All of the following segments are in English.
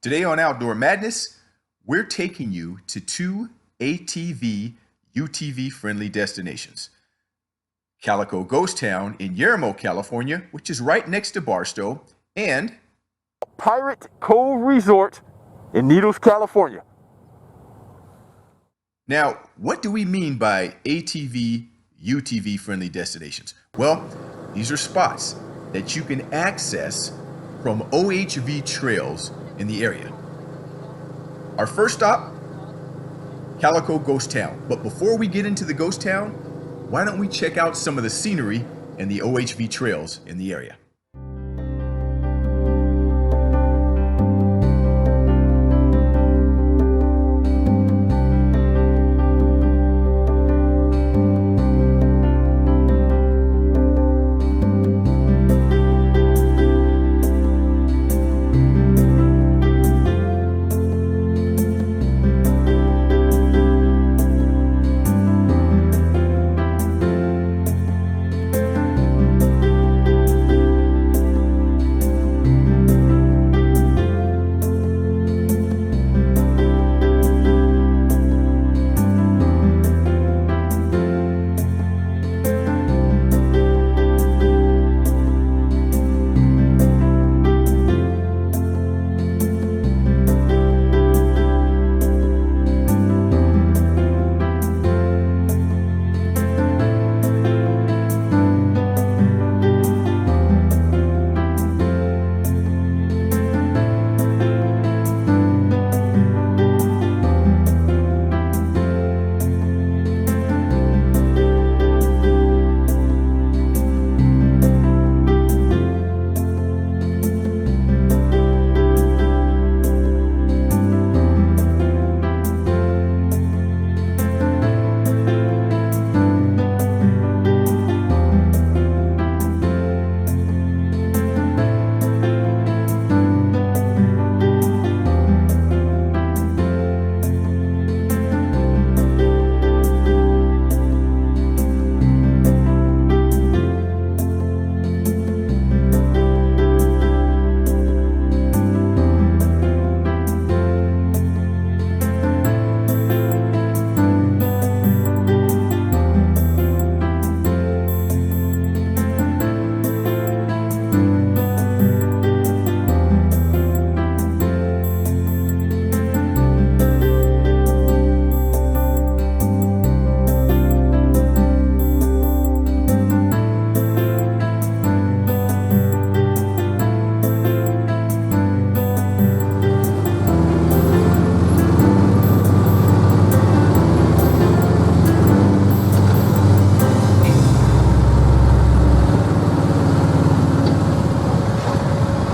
Today on Outdoor Madness, we're taking you to two ATV, UTV friendly destinations. Calico Ghost Town in Yermo, California, which is right next to Barstow, and Pirate Cove Resort in Needles, California. Now, what do we mean by ATV, UTV friendly destinations? Well, these are spots that you can access from OHV trails in the area. Our first stop, Calico Ghost Town. But before we get into the ghost town, why don't we check out some of the scenery and the OHV trails in the area?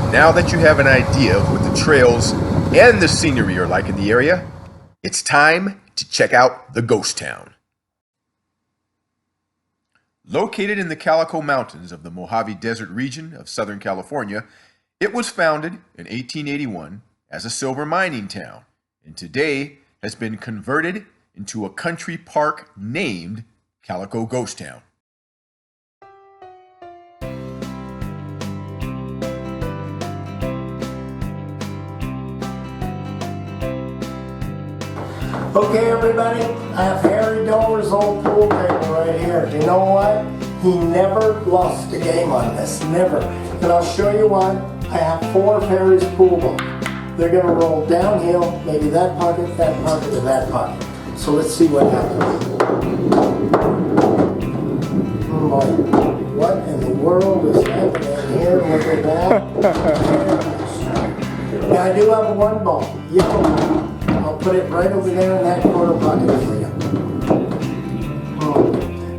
Now that you have an idea of what the trails and the scenery are like in the area, it's time to check out the ghost town. Located in the Calico Mountains of the Mojave Desert region of Southern California, it was founded in 1881 as a silver mining town, and today has been converted into a country park named Calico Ghost Town. Okay, everybody, I have Harry Dover's old pool table right here. You know what? He never lost a game on this, never. And I'll show you why. I have 4 of Harry's pool balls. They're gonna roll downhill, maybe that pocket, or that pocket. So let's see what happens. Oh boy, what in the world is happening here? Look at that. Now I do have a 1 ball, yellow. I'll put it right over there in that corner pocket for you.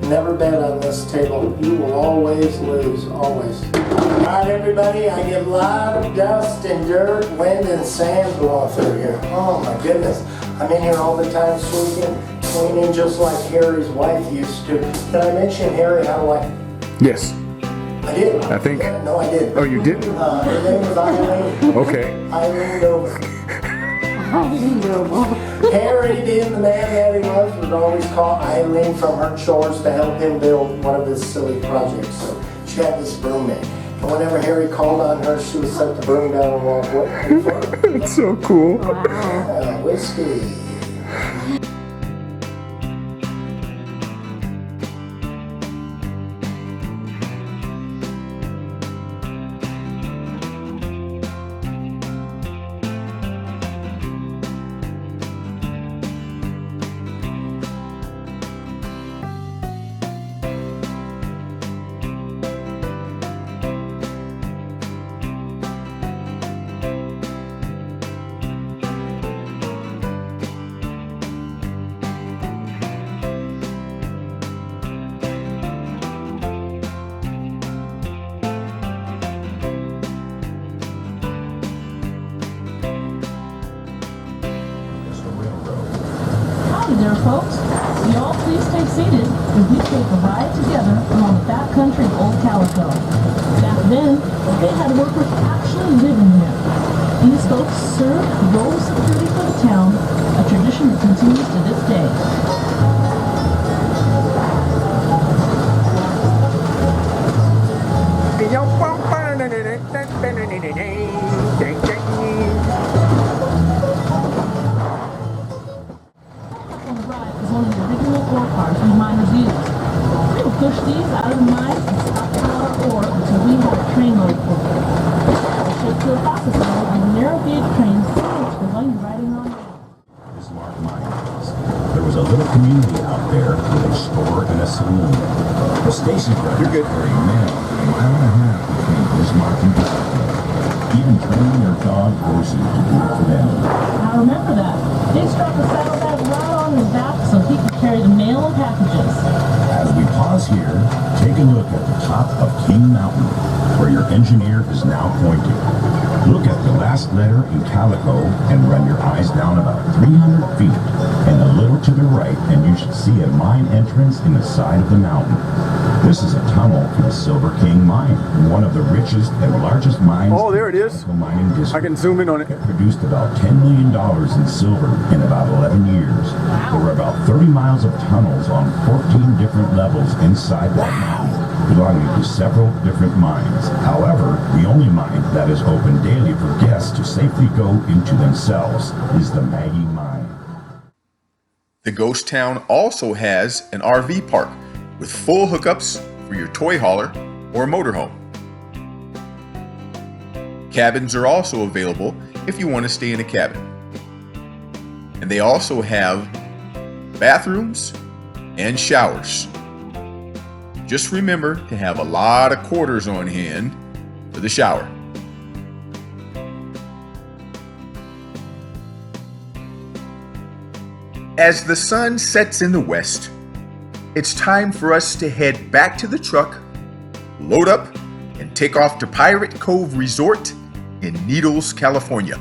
Never bet on this table. You will always lose, always. All right, everybody, I get a lot of dust and dirt, wind and sand blowing through here. Oh my goodness. I'm in here all the time sweeping, cleaning just like Harry's wife used to. Did I mention Harry had a wife? Yes, I did. I think. Yeah, no, I didn't. Oh, you did? Her name was Eileen. Okay. Eileen Dover. Harry, being the man that he was, would always call Eileen from her chores to help him build one of his silly projects. So she had this roommate. And whenever Harry called on her, she would set the broom down and walk away. It's so cool. Whiskey. Howdy there, folks. Will you all please stay seated as we take a ride together along the back country of Old Calico. Back then, they had workers actually living here. These folks served road security for the town, a tradition that continues to this day. On the ride is one of the original ore cars we miners used. We would push these out of the mines and stockpile our ore until we had a trainload full. We'll shift to a process mode with narrow gauge trains similar to the one you're riding on now. Bismarck Mines. There was a little community out there with a store and a saloon. The station drivers carried mail a mile and a half between Bismarck and Calico. Even training their dog horses to do it for them. I remember that. They strapped a saddlebag right on his back so he could carry the mail and packages. As we pause here, take a look at the top of King Mountain, where your engineer is now pointing. Look at the last letter in Calico and run your eyes down about 300 feet and a little to the right, and you should see a mine entrance in the side of the mountain. This is a tunnel for the Silver King Mine, one of the richest and largest mines. Oh, there it is. in the mining district. I can zoom in on it. It produced about $10 million in silver in about 11 years. There were about 30 miles of tunnels on 14 different levels inside that mountain, belonging to several different mines. However, the only mine that is open daily for guests to safely go into themselves is the Maggie Mine. The ghost town also has an RV park with full hookups for your toy hauler or motorhome. Cabins are also available if you want to stay in a cabin. And they also have bathrooms and showers. Just remember to have a lot of quarters on hand for the shower. As the sun sets in the west, it's time for us to head back to the truck, load up, and take off to Pirate Cove Resort in Needles, California.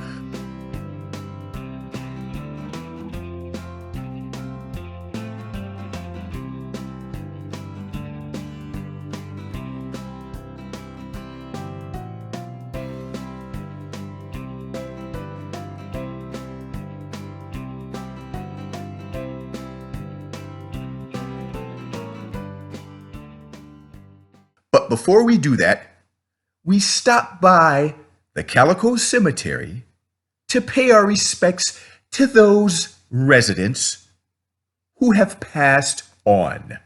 But before we do that, we stop by the Calico Cemetery to pay our respects to those residents who have passed on.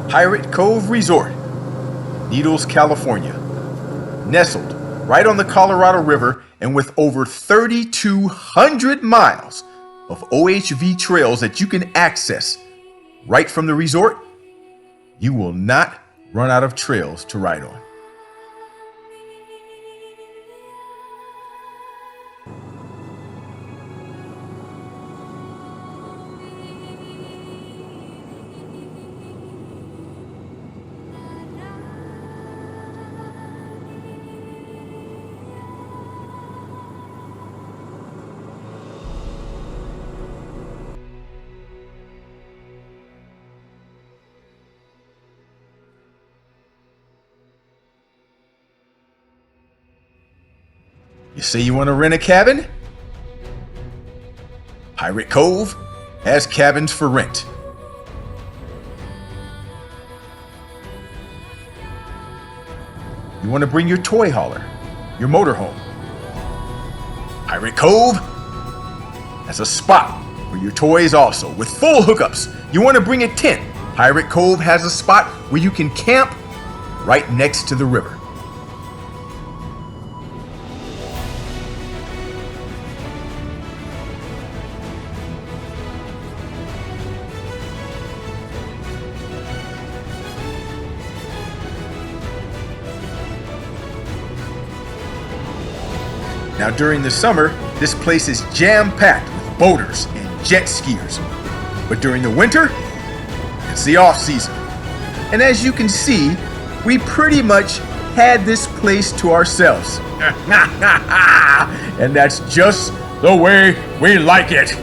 Pirate Cove Resort, Needles, California. Nestled right on the Colorado River and with over 3,200 miles of OHV trails that you can access right from the resort, you will not run out of trails to ride on. You say you want to rent a cabin? Pirate Cove has cabins for rent. You want to bring your toy hauler, your motorhome? Pirate Cove has a spot for your toys also, with full hookups. You want to bring a tent? Pirate Cove has a spot where you can camp right next to the river. Now during the summer, this place is jam-packed with boaters and jet skiers. But during the winter, it's the off-season. And as you can see, we pretty much had this place to ourselves. And that's just the way we like it.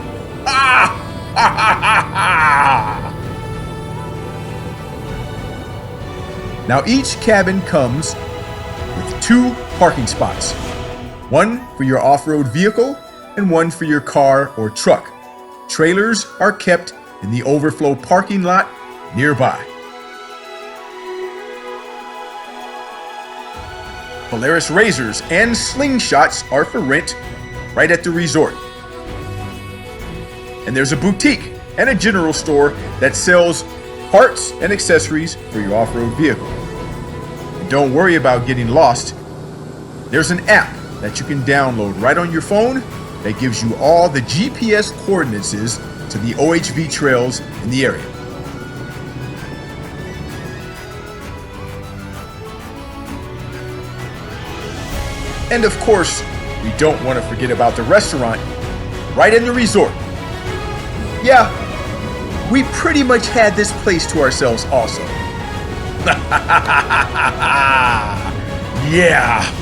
Now each cabin comes with 2 parking spots. One for your off-road vehicle and one for your car or truck. Trailers are kept in the overflow parking lot nearby. Polaris razors and slingshots are for rent right at the resort. And there's a boutique and a general store that sells parts and accessories for your off-road vehicle. And don't worry about getting lost. There's an app that you can download right on your phone that gives you all the GPS coordinates to the OHV trails in the area. And of course, we don't want to forget about the restaurant right in the resort. Yeah, we pretty much had this place to ourselves also. Yeah.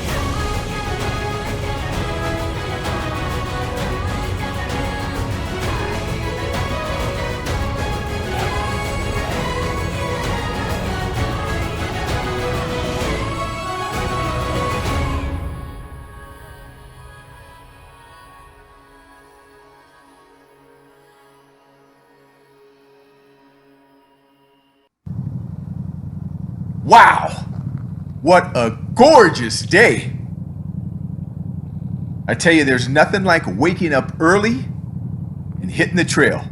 Wow, what a gorgeous day. I tell you, there's nothing like waking up early and hitting the trail.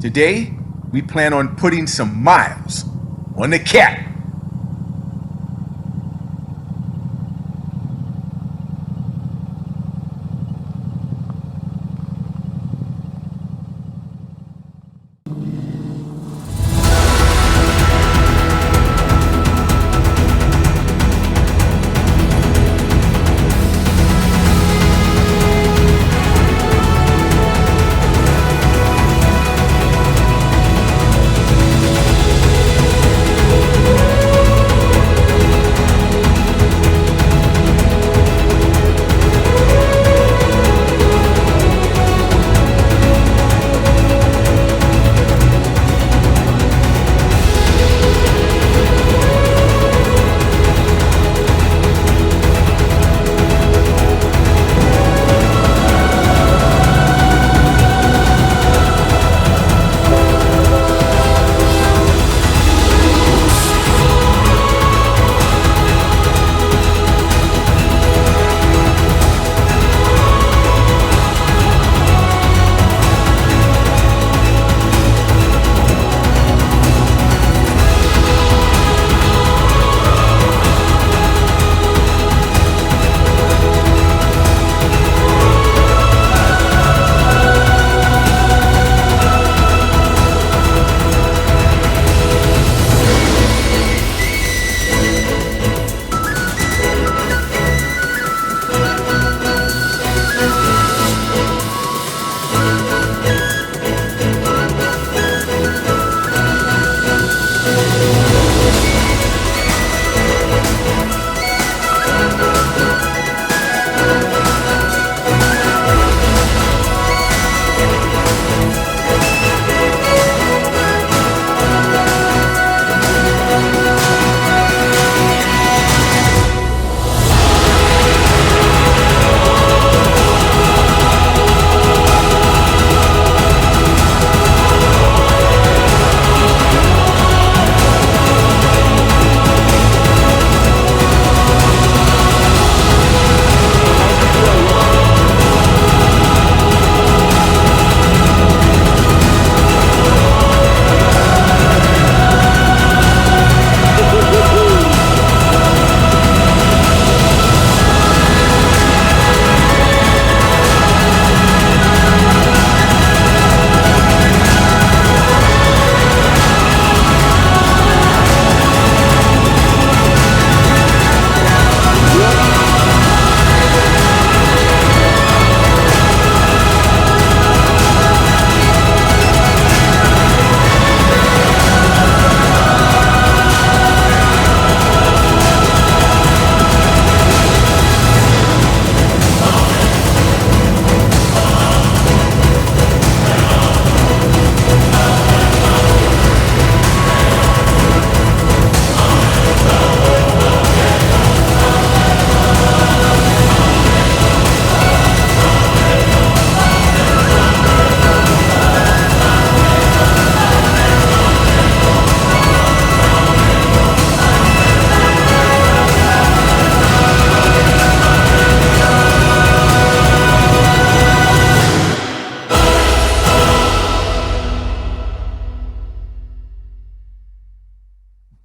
Today, we plan on putting some miles on the cat.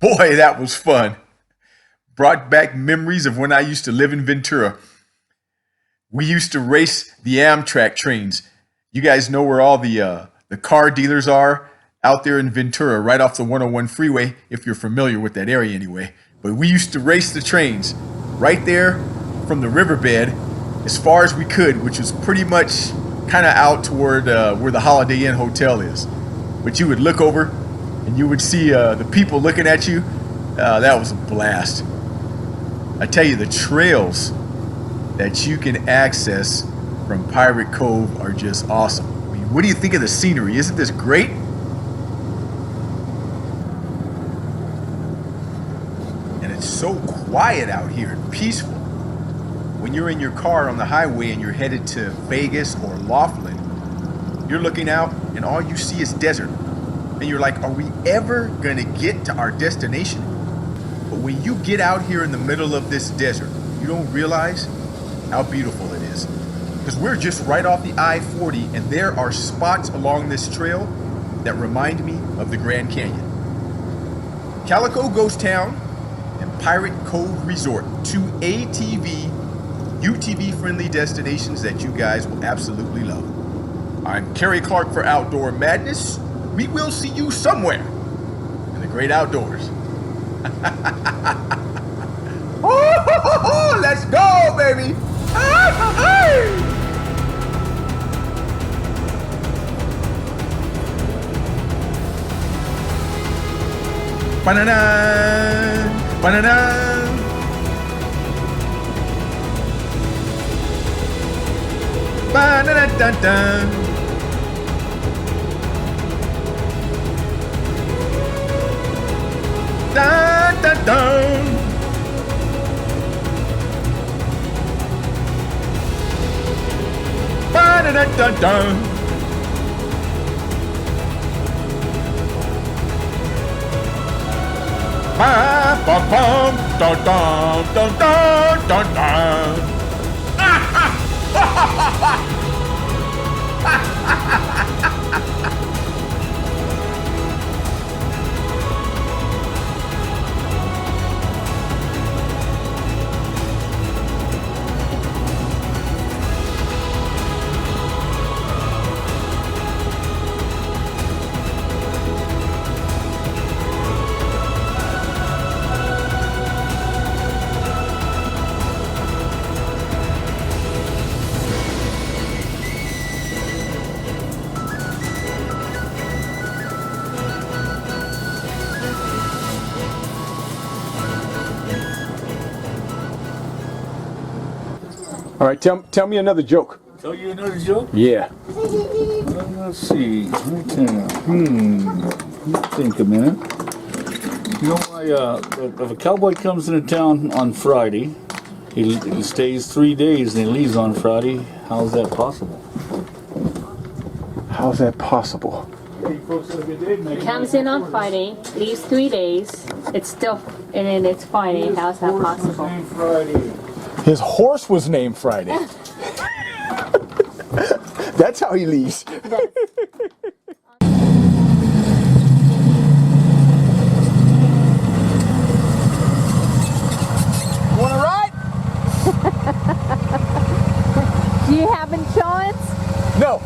Boy, that was fun. Brought back memories of when I used to live in Ventura. We used to race the Amtrak trains. You guys know where all the car dealers are out there in Ventura, right off the 101 freeway, if you're familiar with that area anyway. But we used to race the trains right there from the riverbed as far as we could, which was pretty much kind of out toward where the Holiday Inn Hotel is. But you would look over and you would see the people looking at you. That was a blast. I tell you, the trails that you can access from Pirate Cove are just awesome. I mean, what do you think of the scenery? Isn't this great? And it's so quiet out here and peaceful. When you're in your car on the highway and you're headed to Vegas or Laughlin, you're looking out and all you see is desert. And you're like, are we ever gonna get to our destination? But when you get out here in the middle of this desert, you don't realize how beautiful it is. Because we're just right off the I-40 and there are spots along this trail that remind me of the Grand Canyon. Calico Ghost Town and Pirate Cove Resort, two ATV, UTV-friendly destinations that you guys will absolutely love. I'm Kerry Clark for Outdoor Madness. We will see you somewhere in the great outdoors. Oh, let's go, baby! Banana, banana. Ba-da-da-da-da. Da-da-da. Ba-da-da-da-da. Ba-ba-bum. Dun-dun-dun-dun-dun-dun. All right, tell me another joke. Tell you another joke? Yeah. Let's see. Think a minute. You know, if a cowboy comes into town on Friday, he stays 3 days and he leaves on Friday. How's that possible? How's that possible? Comes in on Friday, leaves 3 days. It's still, and then it's Friday. How's that possible? His horse was named Friday. That's how he leaves. You want to ride? Do you have insurance? No.